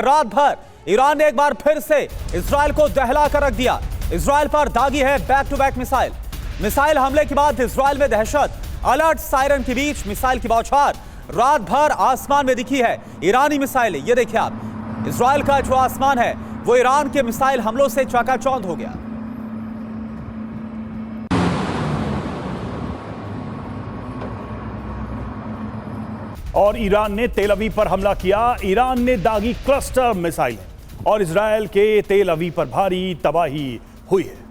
रात भर ईरान ने एक बार फिर से इजराइल को दहला कर रख दिया। इजराइल पर दागी है back to back missile. Missile हमले के बाद इजराइल में दहशत, अलर्ट सायरन के बीच मिसाइल की बौछार रात भर आसमान में दिखी है ईरानी मिसाइलें। ये देखिए आप, इजराइल का जो आसमान है वो ईरान के मिसाइल हमलों से चकाचौंध हो गया। और ईरान ने तेल अवीव पर हमला किया। ईरान ने दागी क्लस्टर मिसाइल और इजराइल के तेल अवीव पर भारी तबाही हुई है।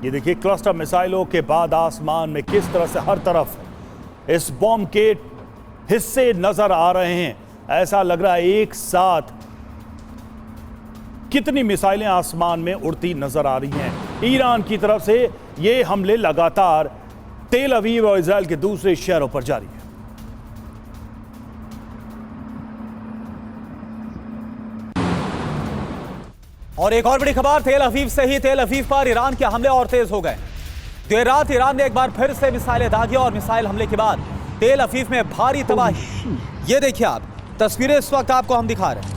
ये देखिए क्लस्टर मिसाइलों के बाद आसमान में किस तरह से हर तरफ इस बॉम्ब के हिस्से नजर आ रहे हैं। ऐसा लग रहा है एक साथ कितनी मिसाइलें आसमान में उड़ती नजर आ रही हैं। ईरान की तरफ से ये हमले लगातार तेल अवीव और इजराइल के दूसरे शहरों पर जारी है। और एक और बड़ी खबर तेल अवीव से ही। तेल अवीव पर ईरान के हमले और तेज हो गए। देर रात ईरान ने एक बार फिर से मिसाइलें दागी और मिसाइल हमले के बाद तेल अवीव में भारी तबाही। ये देखिए आप, तस्वीरें इस वक्त आपको हम दिखा रहे हैं।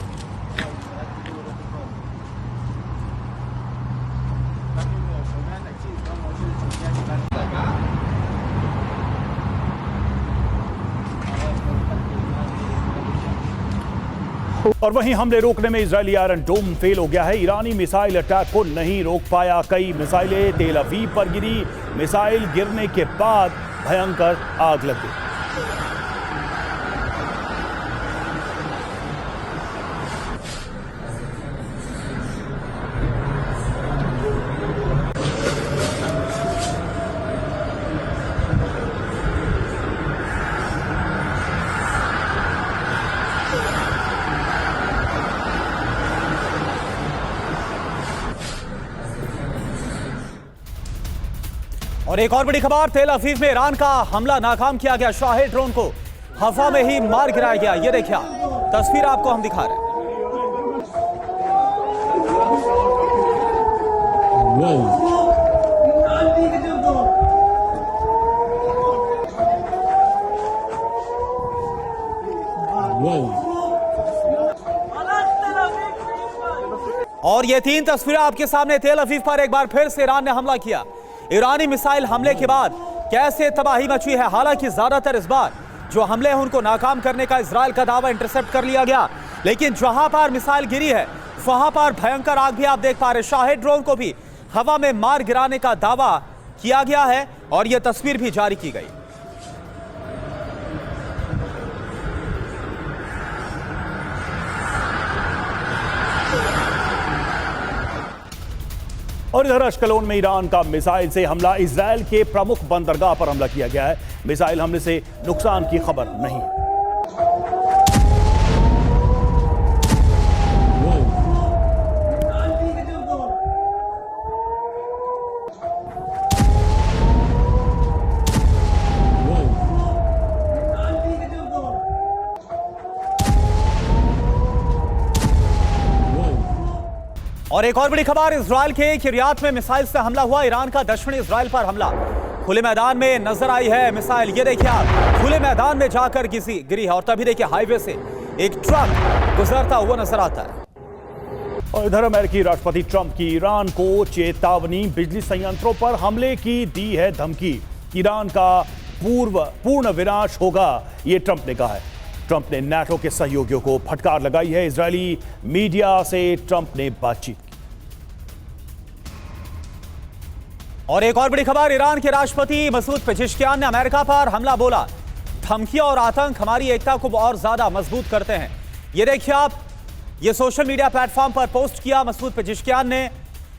और वहीं हमले रोकने में इजरायली आयरन डोम फेल हो गया है। ईरानी मिसाइल अटैक को नहीं रोक पाया। कई मिसाइलें तेल अवीव पर गिरी। मिसाइल गिरने के बाद भयंकर आग लग गई। और एक और बड़ी खबर, तेल अवीव में ईरान का हमला नाकाम किया गया। शाहिद ड्रोन को हवा में ही मार गिराया गया। ये देखिए आप, तस्वीर आपको हम दिखा रहे हैं। और ये तीन तस्वीरें आपके सामने। तेल अवीव पर एक बार फिर से ईरान ने हमला किया। ईरानी मिसाइल हमले के बाद कैसे तबाही मची है। हालांकि ज्यादातर इस बार जो हमले हैं उनको नाकाम करने का इजराइल का दावा इंटरसेप्ट कर लिया गया, लेकिन जहां पर मिसाइल गिरी है वहां पर भयंकर आग भी आप देख पा रहे। शाहिद ड्रोन को भी हवा में मार गिराने का दावा किया गया है और यह तस्वीर भी जारी की गई। और इधर अश्कलोन में ईरान का मिसाइल से हमला। इजराइल के प्रमुख बंदरगाह पर हमला किया गया है। मिसाइल हमले से नुकसान की खबर नहीं है। और एक और बड़ी खबर, इजराइल के किरियात में मिसाइल से हमला हुआ। ईरान का दक्षिणी इजराइल पर हमला खुले मैदान में नजर आई है मिसाइल। ये देखिए आप, खुले मैदान में जाकर गिरी है और तभी देखिए हाईवे से एक ट्रक गुजरता हुआ नजर आता है। और इधर अमेरिकी राष्ट्रपति ट्रंप की ईरान को चेतावनी। बिजली संयंत्रों पर हमले की दी है धमकी। ईरान का पूर्ण विनाश होगा, ये ट्रंप ने कहा है। ट्रंप ने नाटो के सहयोगियों को फटकार लगाई है। इजरायली मीडिया से ट्रंप ने बातचीत की। और एक और बड़ी खबर, ईरान के राष्ट्रपति मसूद पेजेश्कियान ने अमेरिका पर हमला बोला। धमकियां और आतंक हमारी एकता को और ज्यादा मजबूत करते हैं। ये देखिए आप, ये सोशल मीडिया प्लेटफॉर्म पर पोस्ट किया मसूद पेजेश्कियान ने।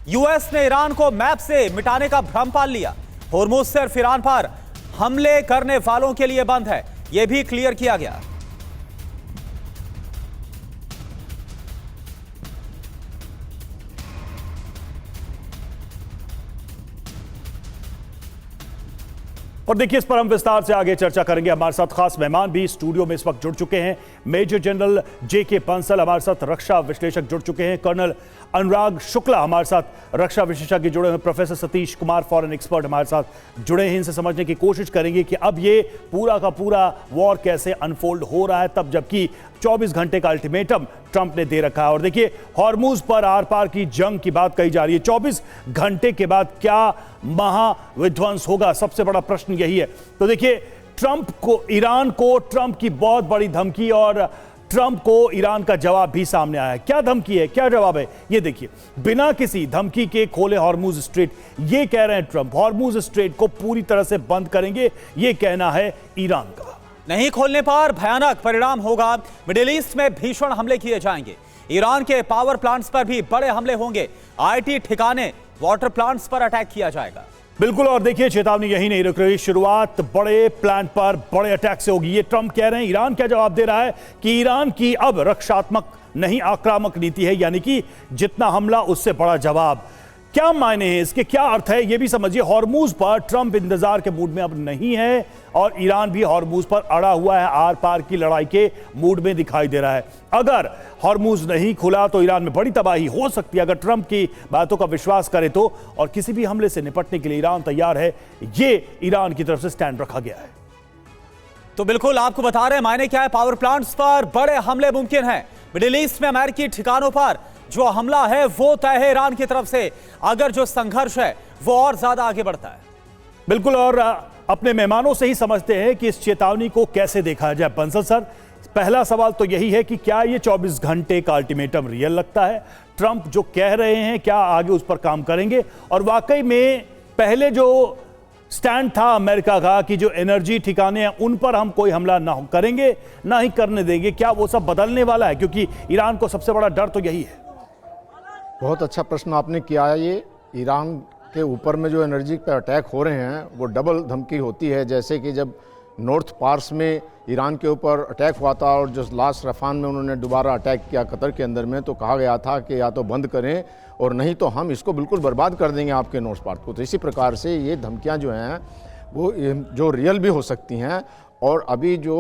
यूएस ने ईरान को मैप से मिटाने का भ्रम पाल लिया। होर्मुज सिर्फ ईरान पर हमले करने वालों के लिए बंद है, यह भी क्लियर किया गया। और देखिए, इस पर हम विस्तार से आगे चर्चा करेंगे। हमारे साथ खास मेहमान भी स्टूडियो में इस वक्त जुड़ चुके हैं। मेजर जनरल जेके बंसल हमारे साथ रक्षा विश्लेषक जुड़ चुके हैं। कर्नल अनुराग शुक्ला हमारे साथ रक्षा विशेषज्ञ जुड़े हैं। Professor Satish Kumar foreign expert हमारे साथ जुड़े हैं। इनसे समझने की कोशिश करेंगे कि अब ये पूरा का पूरा वॉर कैसे अनफोल्ड हो रहा है, तब जबकि 24 घंटे का अल्टीमेटम ट्रंप ने दे रखा है। और देखिए, हॉर्मुज पर आर पार की जंग की बात कही जा रही है। 24 घंटे के बाद क्या महाविध्वंस होगा, सबसे बड़ा प्रश्न यही है। तो देखिए, ईरान को ट्रंप की बहुत बड़ी धमकी और ट्रंप को ईरान का जवाब भी सामने आया है। क्या धमकी है, क्या जवाब है, ये देखिए। बिना किसी धमकी के खोले हॉर्मुज स्ट्रेट, ये कह रहे हैं ट्रंप। हॉर्मुज स्ट्रेट को पूरी तरह से बंद करेंगे, ये कहना है ईरान का। नहीं खोलने पर भयानक परिणाम होगा। मिडिल ईस्ट में भीषण हमले किए जाएंगे। ईरान के पावर प्लांट्स पर भी बड़े हमले होंगे। आईटी ठिकाने, वाटर प्लांट्स पर अटैक किया जाएगा। बिल्कुल। और देखिए, चेतावनी यही नहीं रुक रही। शुरुआत बड़े प्लांट पर बड़े अटैक से होगी, ये ट्रंप कह रहे हैं। ईरान क्या जवाब दे रहा है कि ईरान की अब रक्षात्मक नहीं आक्रामक नीति है, यानी कि जितना हमला उससे बड़ा जवाब। क्या मायने हैं इसके, क्या अर्थ है, ये भी समझिए। हॉर्मुज पर ट्रंप इंतजार के मूड में अब नहीं है और ईरान भी हॉर्मुज पर अड़ा हुआ है, आर पार की लड़ाई के मूड में दिखाई दे रहा है। अगर हॉर्मुज नहीं खुला तो ईरान में बड़ी तबाही हो सकती है, अगर ट्रंप की बातों का विश्वास करे तो। और किसी भी हमले से निपटने के लिए ईरान तैयार है, ये ईरान की तरफ से स्टैंड रखा गया है। तो बिल्कुल आपको बता रहे हैं मायने क्या है। पावर प्लांट्स पर बड़े हमले मुमकिन हैं। मिडिल ईस्ट में अमेरिकी ठिकानों पर जो हमला है वो तय है ईरान की तरफ से, अगर जो संघर्ष है वो और ज्यादा आगे बढ़ता है। बिल्कुल। और अपने मेहमानों से ही समझते हैं कि इस चेतावनी को कैसे देखा जाए। बंसल सर, पहला सवाल तो यही है कि क्या ये 24 घंटे का अल्टीमेटम रियल लगता है? ट्रंप जो कह रहे हैं, क्या आगे उस पर काम करेंगे? और वाकई में पहले जो स्टैंड था अमेरिका का कि जो एनर्जी ठिकाने हैं उन पर हम कोई हमला ना करेंगे, ना ही करने देंगे, क्या वो सब बदलने वाला है? क्योंकि ईरान को सबसे बड़ा डर तो यही है। बहुत अच्छा प्रश्न आपने किया है। ये ईरान के ऊपर में जो एनर्जी पे अटैक हो रहे हैं वो डबल धमकी होती है। जैसे कि जब नॉर्थ पार्स में ईरान के ऊपर अटैक हुआ था और जो लास्ट रफान में उन्होंने दोबारा अटैक किया कतर के अंदर में, तो कहा गया था कि या तो बंद करें और नहीं तो हम इसको बिल्कुल बर्बाद कर देंगे आपके नॉर्थ पार्स को। तो इसी प्रकार से ये धमकियां जो हैं वो जो रियल भी हो सकती हैं। और अभी जो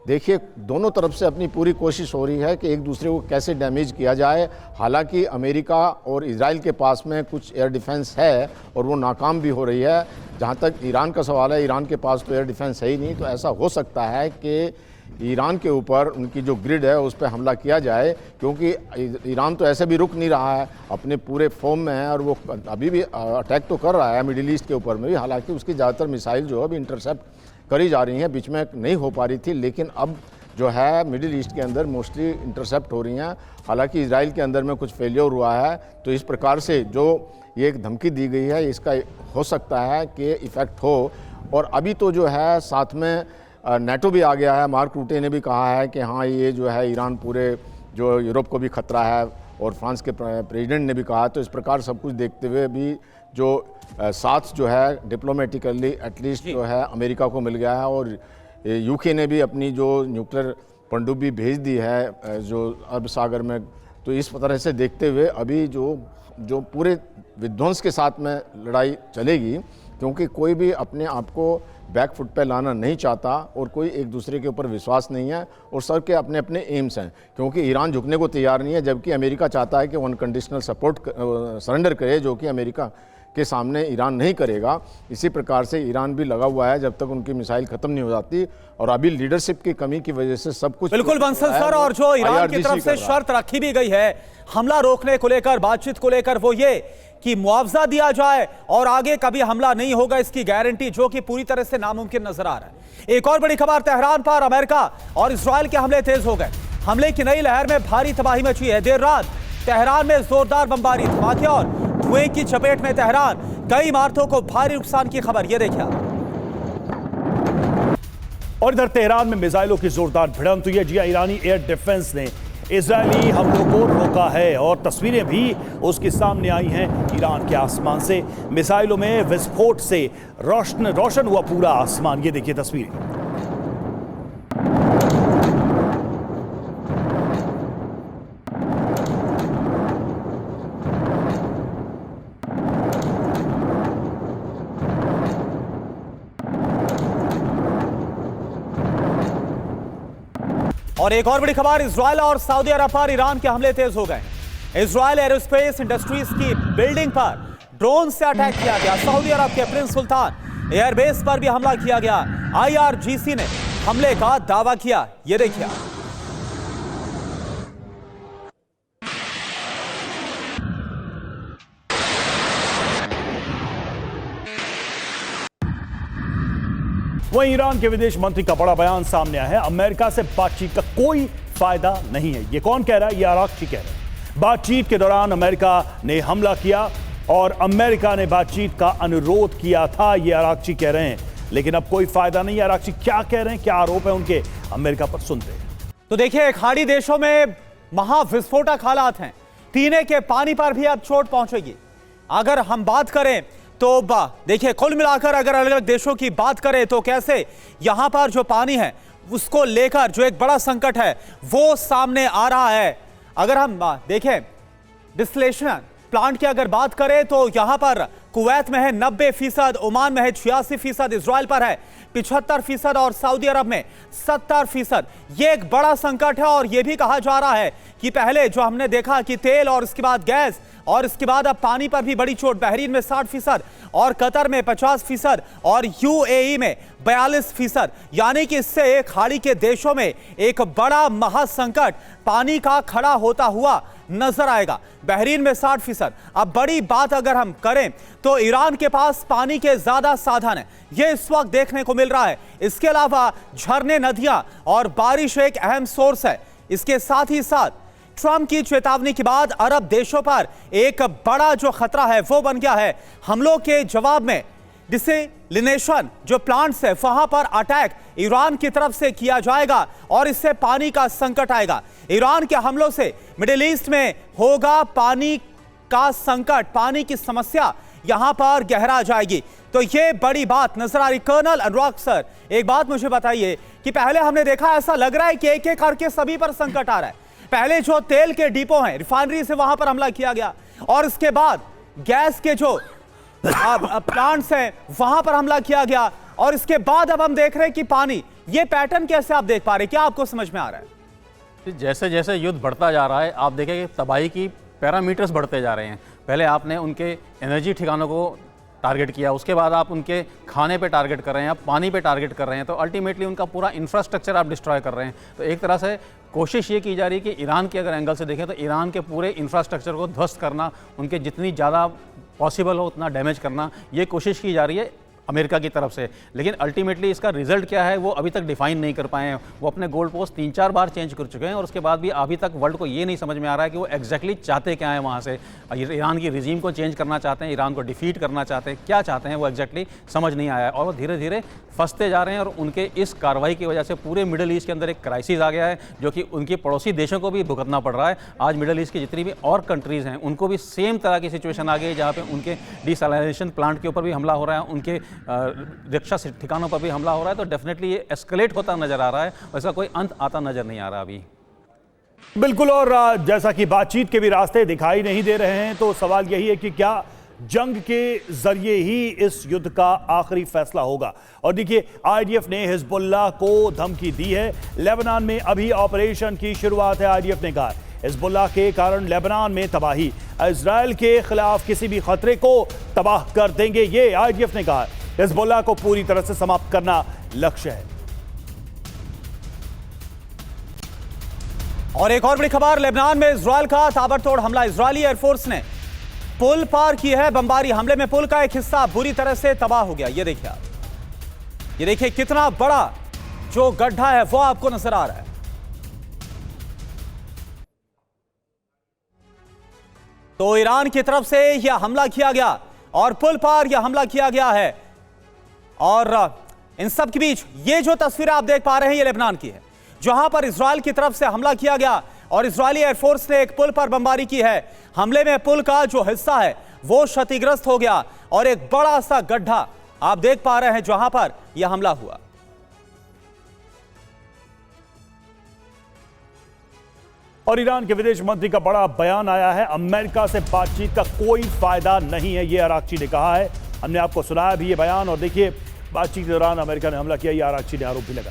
देखिए, दोनों तरफ से अपनी पूरी कोशिश हो रही है कि एक दूसरे को कैसे डैमेज किया जाए। हालांकि अमेरिका और इजराइल के पास में कुछ एयर डिफेंस है और वो नाकाम भी हो रही है। जहां तक ईरान का सवाल है, ईरान के पास तो एयर डिफेंस है ही नहीं। तो ऐसा हो सकता है कि ईरान के ऊपर उनकी जो ग्रिड है उस पर हमला किया जाए, क्योंकि ईरान तो ऐसे भी रुक नहीं रहा है, अपने पूरे फॉर्म में है और वो अभी भी अटैक तो कर रहा है मिडिल ईस्ट के ऊपर में भी। हालांकि उसकी ज़्यादातर मिसाइल जो है अभी इंटरसेप्ट करी जा रही हैं, बीच में नहीं हो पा रही थी, लेकिन अब जो है मिडिल ईस्ट के अंदर मोस्टली इंटरसेप्ट हो रही हैं। हालांकि इजराइल के अंदर में कुछ फेलियर हुआ है। तो इस प्रकार से जो ये एक धमकी दी गई है, इसका हो सकता है कि इफ़ेक्ट हो। और अभी तो जो है साथ में नेटो भी आ गया है। मार्क रूटे ने भी कहा है कि हाँ, ये जो है ईरान पूरे जो यूरोप को भी खतरा है, और फ्रांस के प्रेसिडेंट ने भी कहा। तो इस प्रकार सब कुछ देखते हुए भी जो साथ जो है डिप्लोमेटिकली एटलीस्ट जो है अमेरिका को मिल गया है। और यूके ने भी अपनी जो न्यूक्लियर पनडुब्बी भेज दी है जो अरब सागर में। तो इस तरह से देखते हुए अभी जो पूरे विध्वंस के साथ में लड़ाई चलेगी, क्योंकि कोई भी अपने आप को बैक फुट पे लाना नहीं चाहता और कोई एक दूसरे के ऊपर विश्वास नहीं है और सबके अपने अपने एम्स हैं। क्योंकि ईरान झुकने को तैयार नहीं है, जबकि अमेरिका चाहता है कि वो अनकंडीशनल सरेंडर करे, जो कि अमेरिका के सामने ईरान नहीं करेगा। इसी प्रकार से ईरान भी लगा हुआ है जब तक उनकी मिसाइल खत्म नहीं हो जाती। और अभी लीडरशिप की कमी की वजह से सब कुछ बिल्कुल बंसल सर। और जो ईरान की तरफ से शर्त रखी भी गई है हमला रोकने को लेकर, बातचीत को लेकर, वो ये कि मुआवजा दिया जाए और आगे कभी हमला नहीं होगा, इसकी गारंटी, जो कि पूरी तरह से नामुमकिन नजर आ रहा है। एक और बड़ी खबर, तेहरान पर अमेरिका और इजराइल के हमले तेज हो गए। हमले की नई लहर में भारी तबाही मची है। देर रात तेहरान में जोरदार बमबारी, धमाके और धुएं की चपेट में तेहरान, कई इमारतों को भारी नुकसान की खबर, ये देखिए। और इधर तेहरान में मिसाइलों की जोरदार भिड़ंत हुई है। जी, ईरानी एयर डिफेंस ने इजरायली हमलों को रोका है और तस्वीरें भी उसके सामने आई हैं ईरान के आसमान से। मिसाइलों में विस्फोट से रोशन हुआ पूरा आसमान, ये देखिए तस्वीरें। और एक और बड़ी खबर, इजराइल और सऊदी अरब पर ईरान के हमले तेज हो गए। इजराइल एरोस्पेस इंडस्ट्रीज की बिल्डिंग पर ड्रोन से अटैक किया गया। सऊदी अरब के प्रिंस सुल्तान एयरबेस पर भी हमला किया गया। IRGC ने हमले का दावा किया। ये देखिए, वहीं ईरान के विदेश मंत्री का बड़ा बयान सामने आया है। अमेरिका से बातचीत का कोई फायदा नहीं है। ये कौन कह रहा है? ये आरागची कह रहे हैं। बातचीत के दौरान अमेरिका ने हमला किया और अमेरिका ने बातचीत का अनुरोध किया था, ये आरागची कह रहे हैं, लेकिन अब कोई फायदा नहीं है। आरागची क्या कह रहे हैं, क्या आरोप है उनके, अमेरिका पर सुनते हैं। तो देखिए, खाड़ी देशों में महाविस्फोटक हालात हैं। पीने के पानी पर भी अब चोट पहुंचेगी। अगर हम बात करें तो देखिए, कुल मिलाकर अगर अलग अलग देशों की बात करें तो कैसे यहां पर जो पानी है उसको लेकर जो एक बड़ा संकट है वो सामने आ रहा है। अगर हम देखें डिस्टिलेशन प्लांट की अगर बात करें तो यहां पर कुवैत में है 90%, ओमान में है 86%, इजराइल पर है 75% और सऊदी अरब में 70%। ये एक बड़ा संकट है और यह भी कहा जा रहा है कि पहले जो हमने देखा कि तेल और इसके बाद गैस और इसके बाद अब पानी पर भी बड़ी चोट। बहरीन में 60% और कतर में 50% और UAE में 42%, यानी कि इससे खाड़ी के देशों में एक बड़ा महासंकट पानी का खड़ा होता हुआ नजर आएगा। बहरीन में 60%। अब बड़ी बात अगर हम करें तो ईरान के पास पानी के ज्यादा साधन है, यह इस वक्त देखने को मिल रहा है। इसके अलावा झरने, नदियां और बारिश एक अहम सोर्स है। इसके साथ ही साथ ट्रंप की चेतावनी के बाद अरब देशों पर एक बड़ा जो खतरा है वो बन गया है। हमलों के जवाब में डिसलिनेशन जो प्लांट्स है वहां पर अटैक ईरान की तरफ से किया जाएगा और इससे पानी का संकट आएगा। ईरान के हमलों से मिडिल ईस्ट में होगा पानी का संकट, पानी की समस्या यहां पर गहरा जाएगी। तो ये बड़ी बात नजर आ रही। कर्नल अनुराग सर, एक बात मुझे बताइए कि पहले हमने देखा, ऐसा लग रहा है कि एक एक करके सभी पर संकट आ रहा है। पहले जो तेल के डिपो हैं, रिफाइनरी से वहां पर हमला किया गया और इसके बाद गैस के जो प्लांट्स हैं वहां पर हमला किया गया और इसके बाद अब हम देख रहे हैं कि पानी। ये पैटर्न कैसे आप देख पा रहे हैं, क्या आपको समझ में आ रहा है? जैसे जैसे युद्ध बढ़ता जा रहा है आप देखें कि तबाही की पैरामीटर्स बढ़ते जा रहे हैं। पहले आपने उनके एनर्जी ठिकानों को टारगेट किया, उसके बाद आप उनके खाने पे टारगेट कर रहे हैं, आप पानी पे टारगेट कर रहे हैं, तो अल्टीमेटली उनका पूरा इंफ्रास्ट्रक्चर आप डिस्ट्रॉय कर रहे हैं। तो एक तरह से कोशिश ये की जा रही है कि ईरान के अगर एंगल से देखें तो ईरान के पूरे इंफ्रास्ट्रक्चर को ध्वस्त करना, उनके जितनी ज़्यादा पॉसिबल हो उतना डैमेज करना, ये कोशिश की जा रही है अमेरिका की तरफ से। लेकिन अल्टीमेटली इसका रिजल्ट क्या है वो अभी तक डिफाइन नहीं कर पाए हैं। वो अपने गोल पोस्ट 3-4 बार चेंज कर चुके हैं और उसके बाद भी अभी तक वर्ल्ड को ये नहीं समझ में आ रहा है कि वो एग्जैक्टली चाहते क्या है वहाँ से। ईरान की रिजीम को चेंज करना चाहते हैं, ईरान को डिफीट करना चाहते हैं, क्या चाहते हैं वो एग्जैक्टली समझ नहीं आया है और वो धीरे धीरे फंसते जा रहे हैं। और उनके इस कार्रवाई की वजह से पूरे मिडिल ईस्ट के अंदर एक क्राइसिस आ गया है जो कि उनके पड़ोसी देशों को भी भुगतना पड़ रहा है। आज मिडिल ईस्ट की जितनी भी और कंट्रीज़ हैं उनको भी सेम तरह की सिचुएशन आ गई है जहाँ पे उनके डिसैलिनेशन प्लांट के ऊपर भी हमला हो रहा है, उनके रक्षा ठिकानों पर भी हमला हो रहा है। तो डेफिनेटली ये एस्केलेट होता नजर आ रहा है, वैसा कोई अंत आता नजर नहीं आ रहा अभी। बिल्कुल, और जैसा कि बातचीत के भी रास्ते दिखाई नहीं दे रहे हैं तो सवाल यही है कि क्या जंग के जरिए ही इस युद्ध का आखिरी फैसला होगा। और देखिए, आईडीएफ ने हिजबुल्लाह को धमकी दी है। लेबनान में अभी ऑपरेशन की शुरुआत है, आईडीएफ ने कहा हिजबुल्लाह के कारण लेबनान में तबाही, इजराइल के खिलाफ किसी भी खतरे को तबाह कर देंगे, ये आईडीएफ ने कहा। हिजबुल्लाह को पूरी तरह से समाप्त करना लक्ष्य है। और एक और बड़ी खबर, लेबनान में इजराइल का ताबड़तोड़ हमला। इजरायली एयरफोर्स ने पुल पार की है बमबारी। हमले में पुल का एक हिस्सा बुरी तरह से तबाह हो गया। ये देखिए आप, ये देखिए कितना बड़ा जो गड्ढा है वो आपको नजर आ रहा है। तो ईरान की तरफ से यह हमला किया गया और पुल पार यह हमला किया गया है। और इन सब के बीच ये जो तस्वीर आप देख पा रहे हैं ये लेबनान की है, जहां पर इजराइल की तरफ से हमला किया गया और इजरायली एयरफोर्स ने एक पुल पर बमबारी की है। हमले में पुल का जो हिस्सा है वो क्षतिग्रस्त हो गया और एक बड़ा सा गड्ढा आप देख पा रहे हैं जहां पर यह हमला हुआ। और ईरान के विदेश मंत्री का बड़ा बयान आया है, अमेरिका से बातचीत का कोई फायदा नहीं है, यह आरागची ने कहा है। हमने आपको सुनाया भी ये बयान और देखिए बातचीत के दौरान अमेरिका ने हमला किया, यह आरागची ने आरोप भी लगा।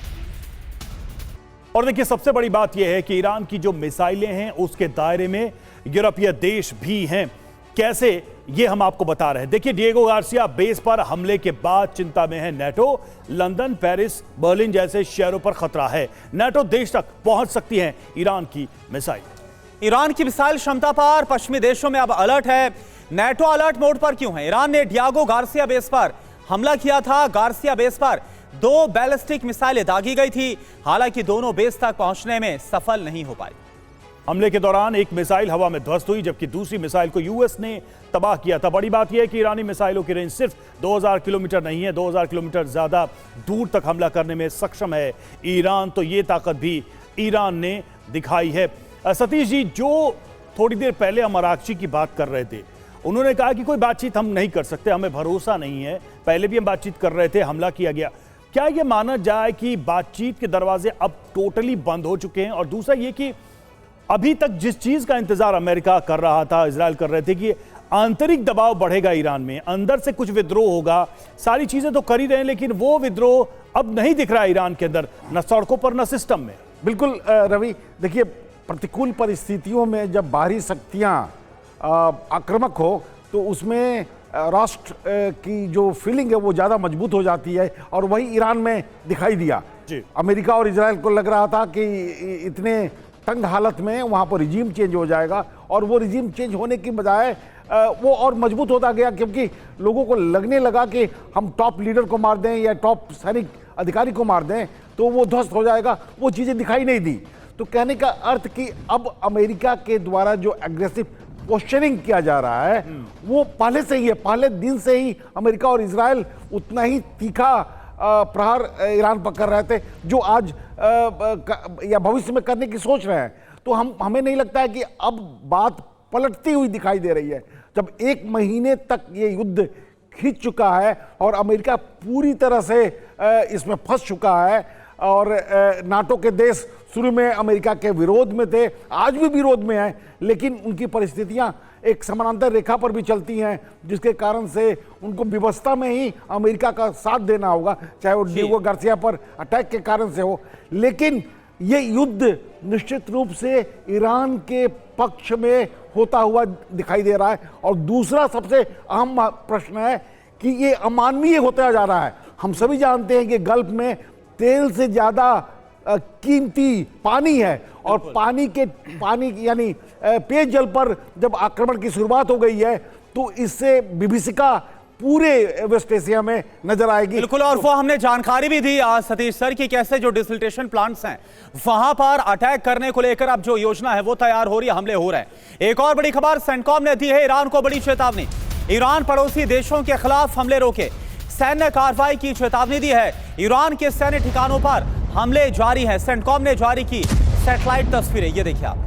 और देखिए सबसे बड़ी बात यह है कि ईरान की जो मिसाइलें हैं उसके दायरे में यूरोपीय देश भी हैं। कैसे, ये हम आपको बता रहे हैं। देखिए डिएगो गार्सिया बेस पर हमले के बाद चिंता में है नेटो। लंदन, पेरिस, बर्लिन जैसे शहरों पर खतरा है। नेटो देश तक पहुंच सकती है ईरान की मिसाइल। ईरान की मिसाइल क्षमता पर पश्चिमी देशों में अब अलर्ट है। नेटो अलर्ट मोड पर क्यों है? ईरान ने डिएगो गार्सिया बेस पर हमला किया था। गार्सिया बेस पर 2 बैलिस्टिक मिसाइलें दागी गई थी, हालांकि दोनों बेस तक पहुंचने में सफल नहीं हो पाई। हमले के दौरान एक मिसाइल हवा में ध्वस्त हुई, जबकि दूसरी मिसाइल को यूएस ने तबाह किया था। बड़ी बात यह है कि ईरानी मिसाइलों की रेंज सिर्फ 2000 किलोमीटर नहीं है, 2000 किलोमीटर ज्यादा दूर तक हमला करने में सक्षम है ईरान। तो ये ताकत भी ईरान ने दिखाई है। सतीश जी, जो थोड़ी देर पहले हम अरागची की बात कर रहे थे, उन्होंने कहा कि कोई बातचीत हम नहीं कर सकते, हमें भरोसा नहीं है। पहले भी हम बातचीत कर रहे थे, हमला किया गया। क्या यह माना जाए कि बातचीत के दरवाजे अब टोटली बंद हो चुके हैं? और दूसरा ये कि अभी तक जिस चीज का इंतजार अमेरिका कर रहा था, इजराइल कर रहे थे कि आंतरिक दबाव बढ़ेगा ईरान में, अंदर से कुछ विद्रोह होगा, सारी चीजें तो कर ही रहे हैं, लेकिन वो विद्रोह अब नहीं दिख रहा है ईरान के अंदर, न सड़कों पर न सिस्टम में। बिल्कुल रवि, देखिए प्रतिकूल परिस्थितियों में जब बाहरी शक्तियां आक्रामक हो तो उसमें राष्ट्र की जो फीलिंग है वो ज़्यादा मजबूत हो जाती है, और वही ईरान में दिखाई दिया जी। अमेरिका और इजराइल को लग रहा था कि इतने तंग हालत में वहाँ पर रिजीम चेंज हो जाएगा, और वो रिजीम चेंज होने की बजाय वो और मजबूत होता गया, क्योंकि लोगों को लगने लगा कि हम टॉप लीडर को मार दें या टॉप सैनिक अधिकारी को मार दें तो वो ध्वस्त हो जाएगा। वो चीज़ें दिखाई नहीं दी। तो कहने का अर्थ कि अब अमेरिका के द्वारा जो एग्रेसिव क्वेश्चनिंग किया जा रहा है वो पहले से ही है, पहले दिन से ही अमेरिका और इजराइल उतना ही तीखा प्रहार ईरान पर कर रहे थे जो आज या भविष्य में करने की सोच रहे हैं। तो हमें नहीं लगता है कि अब बात पलटती हुई दिखाई दे रही है। जब 1 महीने तक ये युद्ध खींच चुका है और अमेरिका पूरी तरह से इसमें फंस चुका है, और नाटो के देश शुरू में अमेरिका के विरोध में थे, आज भी विरोध में हैं, लेकिन उनकी परिस्थितियां एक समानांतर रेखा पर भी चलती हैं, जिसके कारण से उनको व्यवस्था में ही अमेरिका का साथ देना होगा, चाहे वो डिएगो गार्सिया पर अटैक के कारण से हो। लेकिन ये युद्ध निश्चित रूप से ईरान के पक्ष में होता हुआ दिखाई दे रहा है। और दूसरा सबसे अहम प्रश्न है कि ये अमानवीय होता जा रहा है। हम सभी जानते हैं कि गल्फ में तेल से ज़्यादा कीमती पानी है, और पानी यानी पेयजल पर जब आक्रमण की शुरुआत हो गई है तो इससे विभीषिका पूरे वेस्ट एशिया में नजर आएगी। बिल्कुल, और वो हमने जानकारी भी दी आज सतीश सर की कैसे जो डिसल्टेशन प्लांट्स हैं वहां पर अटैक करने को लेकर अब जो योजना है वो तैयार हो रही है, हमले हो रहे हैं। एक और बड़ी खबर सेंटकॉम ने दी है ईरान को बड़ी चेतावनी। ईरान पड़ोसी देशों के खिलाफ हमले रोके, सैन्य कार्रवाई की चेतावनी दी है। ईरान के सैन्य ठिकानों पर हमले जारी हैं। सेंटकॉम ने जारी की सैटेलाइट तस्वीरें, ये देखिए आप।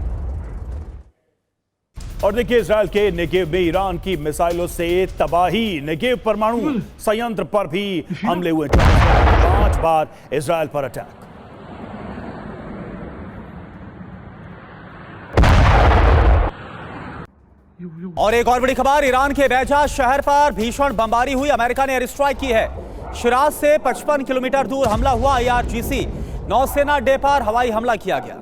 और देखिए इजराइल के नेगेव में ईरान की मिसाइलों से तबाही। नेगेव परमाणु संयंत्र पर भी हमले हुए, 5 बार इजराइल पर अटैक। और एक और बड़ी खबर, ईरान के बैजा शहर पर भीषण बमबारी हुई, अमेरिका ने एयर स्ट्राइक की है। शिराज से 55 किलोमीटर दूर हमला हुआ। IRGC नौसेना अड्डे पर हवाई हमला किया गया।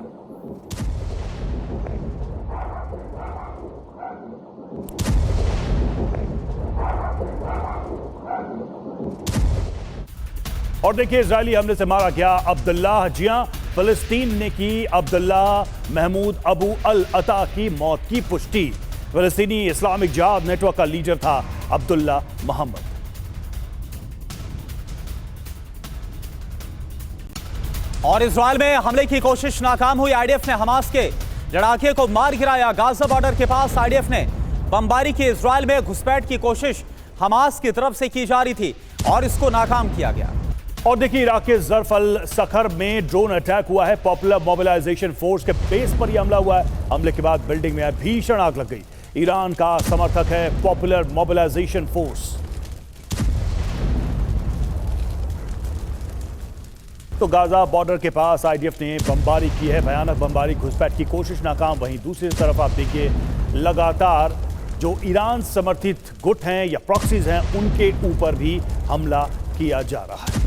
और देखिए इजरायली हमले से मारा गया अब्दुल्ला हजिया। फिलिस्तीन ने की अब्दुल्ला महमूद अबू अल अता की मौत की पुष्टि। फिलिस्तीनी इस्लामिक जिहाद नेटवर्क का लीडर था अब्दुल्ला मोहम्मद। और इजराइल में हमले की कोशिश नाकाम हुई। IDF ने हमास के लड़ाके को मार गिराया। गाजा बॉर्डर के पास IDF ने बमबारी की। इजराइल में घुसपैठ की कोशिश हमास की तरफ से की जा रही थी और इसको नाकाम किया गया। और देखिए इराक के ज़र्फ अल सखर में ड्रोन अटैक हुआ है। पॉपुलर मोबिलाइजेशन फोर्स के बेस पर यह हमला हुआ है। हमले के बाद बिल्डिंग में भीषण आग लग गई। ईरान का समर्थक है पॉपुलर मोबिलाइजेशन फोर्स। तो गाजा बॉर्डर के पास IDF ने बमबारी की है, भयानक बमबारी, घुसपैठ की कोशिश नाकाम। वहीं दूसरी तरफ आप देखिए लगातार जो ईरान समर्थित गुट हैं या प्रॉक्सीज हैं उनके ऊपर भी हमला किया जा रहा है।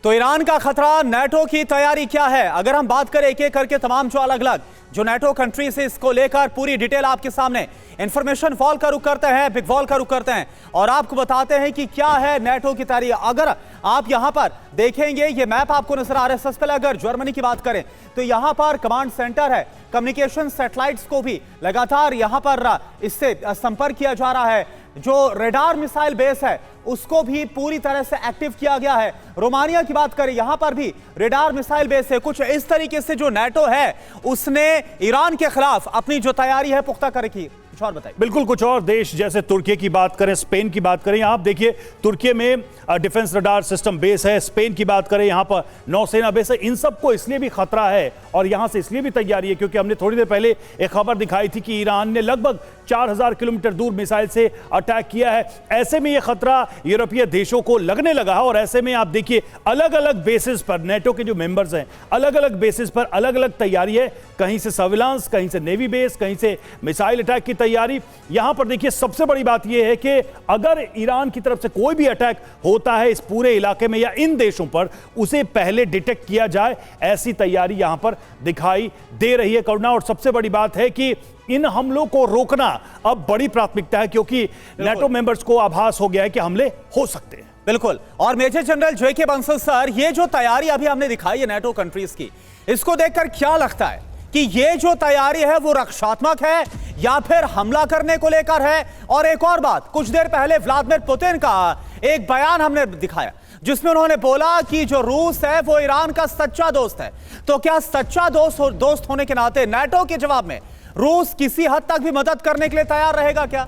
तो ईरान का खतरा, नेटो की तैयारी क्या है? अगर हम बात करें एक एक करके तमाम जो अलग अलग जो नेटो कंट्री से इसको लेकर पूरी डिटेल आपके सामने इंफॉर्मेशन वॉल का रुख करते हैं, बिग वॉल का रुख करते हैं और आपको बताते हैं कि क्या है नेटो की तैयारी। अगर आप यहां पर देखेंगे, ये मैप आपको नजर आ रहा है। सबसे पहले अगर जर्मनी की बात करें तो यहां पर कमांड सेंटर है, कम्युनिकेशन सैटेलाइट्स को भी लगातार यहां पर इससे संपर्क किया जा रहा है। जो रेडार मिसाइल बेस है उसको भी पूरी तरह से एक्टिव किया गया है। रोमानिया की बात करें, यहां पर भी रेडार मिसाइल बेस है। कुछ इस तरीके से जो नेटो है उसने ईरान के खिलाफ अपनी जो तैयारी है पुख्ता कर रखी है। कुछ और बताइए। बिल्कुल, कुछ और देश जैसे तुर्की की बात करें, स्पेन की बात करें, आप देखिए तुर्की में डिफेंस रडार सिस्टम बेस है। स्पेन की बात करें, यहां पर नौसेना बेस है। इन सबको इसलिए भी खतरा है और यहां से इसलिए भी तैयारी है क्योंकि हमने थोड़ी देर पहले एक खबर दिखाई थी कि ईरान ने लगभग 4000 किलोमीटर दूर मिसाइल से अटैक किया है। ऐसे में यह खतरा यूरोपीय देशों को लगने लगा है और ऐसे में आप देखिए अलग अलग बेसिस पर नेटो के जो मेंबर्स हैं, अलग अलग बेसिस पर अलग अलग तैयारी है। कहीं से सर्विलांस, कहीं से नेवी बेस, कहीं से मिसाइल अटैक की तैयारी। यहां पर देखिए सबसे बड़ी बात यह है कि अगर ईरान की तरफ से कोई भी अटैक होता है इस पूरे इलाके में या इन देशों पर, उसे पहले डिटेक्ट किया जाए, ऐसी तैयारी यहां पर दिखाई दे रही है करुणा। और सबसे बड़ी बात है कि इन हमलों को रोकना अब बड़ी प्राथमिकता है क्योंकि नेटो मेंबर्स को आभास हो गया है कि हमले हो सकते हैं। बिल्कुल। और major general J K. Bansal sir, ये जो तैयारी अभी हमने दिखाई है नेटो कंट्रीज की, इसको देखकर क्या लगता है कि ये जो तैयारी है वो रक्षात्मक है या फिर हमला करने को लेकर है? और एक और बात, कुछ देर पहले व्लादिमीर पुतिन का एक बयान हमने दिखाया जिसमें उन्होंने बोला कि जो रूस है वो ईरान का सच्चा दोस्त है। तो क्या सच्चा दोस्त होने के नाते नेटो के जवाब में रूस किसी हद तक भी मदद करने के लिए तैयार रहेगा क्या?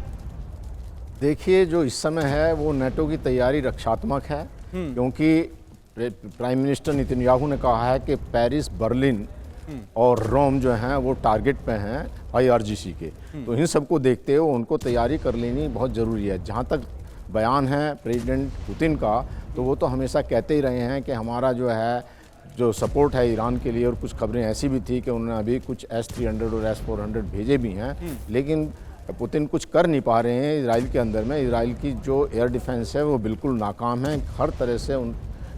देखिए, जो इस समय है वो नेटो की तैयारी रक्षात्मक है क्योंकि प्राइम मिनिस्टर नेतन्याहू ने कहा है कि पेरिस, बर्लिन और रोम जो हैं वो टारगेट पे हैं IRGC के। तो इन सबको देखते हुए उनको तैयारी कर लेनी बहुत ज़रूरी है। जहाँ तक बयान है प्रेसिडेंट पुतिन का, तो वो तो हमेशा कहते ही रहे हैं कि हमारा जो सपोर्ट है ईरान के लिए, और कुछ खबरें ऐसी भी थी कि उन्होंने अभी कुछ S-300 और S-400 भेजे भी हैं, लेकिन पुतिन कुछ कर नहीं पा रहे हैं इजराइल के अंदर में। इजराइल की जो एयर डिफेंस है वो बिल्कुल नाकाम है। हर तरह से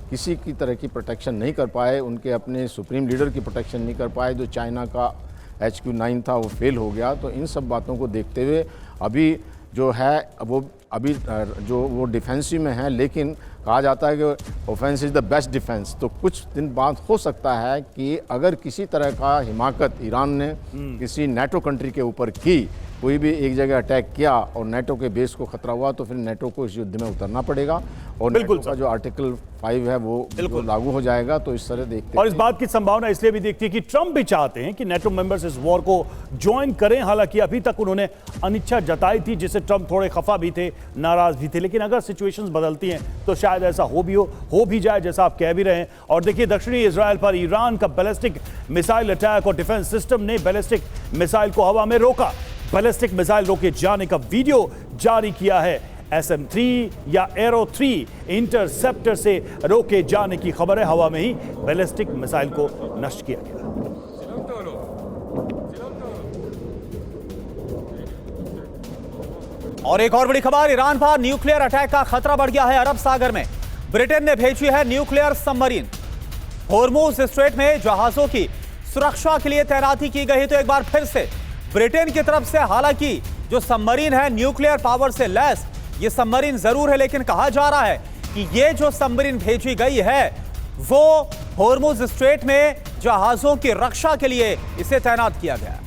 किसी की तरह की प्रोटेक्शन नहीं कर पाए, उनके अपने सुप्रीम लीडर की प्रोटेक्शन नहीं कर पाए। जो चाइना का HQ-9 था वो फेल हो गया। तो इन सब बातों को देखते हुए अभी जो है वो अभी जो वो डिफेंसिव में है, लेकिन कहा जाता है कि offence is the best defence. तो कुछ दिन बाद हो सकता है कि अगर किसी तरह का हिमाकत ईरान ने किसी नेटो कंट्री के ऊपर की, कोई भी एक जगह अटैक किया और नेटो के बेस को खतरा हुआ, तो फिर नेटो को इस युद्ध में उतरना पड़ेगा और बिल्कुल नेटो का जो आर्टिकल 5 है वो लागू हो जाएगा। तो इस तरह देखते हैं। और इस बात की संभावना इसलिए भी देखती है कि ट्रंप भी चाहते हैं कि नेटो मेंबर्स इस वॉर को ज्वाइन करें। हालांकि अभी तक उन्होंने अनिच्छा जताई थी, जिससे ट्रंप थोड़े खफा भी थे, नाराज भी थे। लेकिन अगर सिचुएशंस बदलती हैं तो शायद ऐसा हो भी जाए जैसा आप कह भी रहे हैं। और देखिए, दक्षिणी इजराइल पर ईरान का बैलिस्टिक मिसाइल अटैक और डिफेंस सिस्टम ने बैलिस्टिक मिसाइल को हवा में रोका। बैलिस्टिक मिसाइल रोके जाने का वीडियो जारी किया है। SM-3 या एरो 3 इंटरसेप्टर से रोके जाने की खबर है। हवा में ही बैलिस्टिक मिसाइल को नष्ट किया गया। और एक और बड़ी खबर, ईरान पर न्यूक्लियर अटैक का खतरा बढ़ गया है। अरब सागर में ब्रिटेन ने भेजी है न्यूक्लियर सबमरीन। होर्मुज स्ट्रेट में जहाजों की सुरक्षा के लिए तैनाती की गई। तो एक बार फिर से ब्रिटेन की तरफ से, हालांकि जो सबमरीन है न्यूक्लियर पावर से लैस ये सबमरीन जरूर है, लेकिन कहा जा रहा है कि ये जो सबमरीन भेजी गई है वो होर्मुज स्ट्रेट में जहाजों की रक्षा के लिए इसे तैनात किया गया।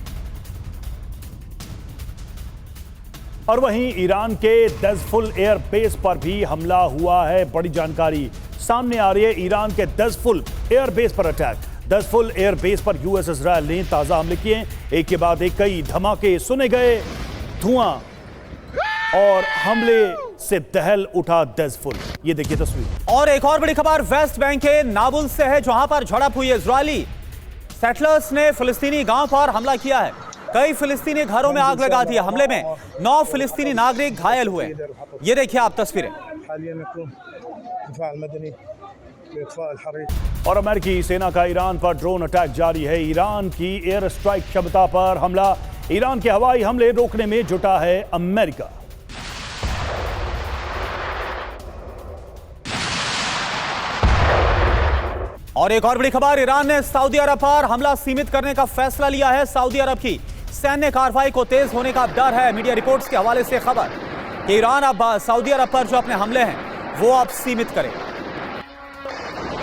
और वहीं ईरान के दज़फुल एयर बेस पर भी हमला हुआ है। बड़ी जानकारी सामने आ रही है। ईरान के दज़फुल एयर बेस पर अटैक। दज़फुल एयर बेस पर US इजराइल ने ताजा हमले किए। एक के बाद एक कई धमाके सुने गए, धुआं और हमले से दहल उठा दज़फुल। ये देखिए तस्वीर। और एक और बड़ी खबर वेस्ट बैंक के नाबुल से है, जहां पर झड़प हुई। इजरायली सेटलर्स ने फिलिस्तीनी गांव पर हमला किया है। कई फिलिस्तीनी घरों में आग लगा दी। हमले में 9 फिलिस्तीनी नागरिक घायल हुए। ये देखिए आप तस्वीरें। और अमेरिकी सेना का ईरान पर ड्रोन अटैक जारी है। ईरान की एयर स्ट्राइक क्षमता पर हमला। ईरान के हवाई हमले रोकने में जुटा है अमेरिका। और एक और बड़ी खबर, ईरान ने सऊदी अरब पर हमला सीमित करने का फैसला लिया है। सऊदी अरब की सैन्य कार्रवाई को तेज होने का डर है। मीडिया रिपोर्ट्स के हवाले से खबर कि ईरान अब सऊदी अरब पर जो अपने हमले हैं वो अब सीमित करे।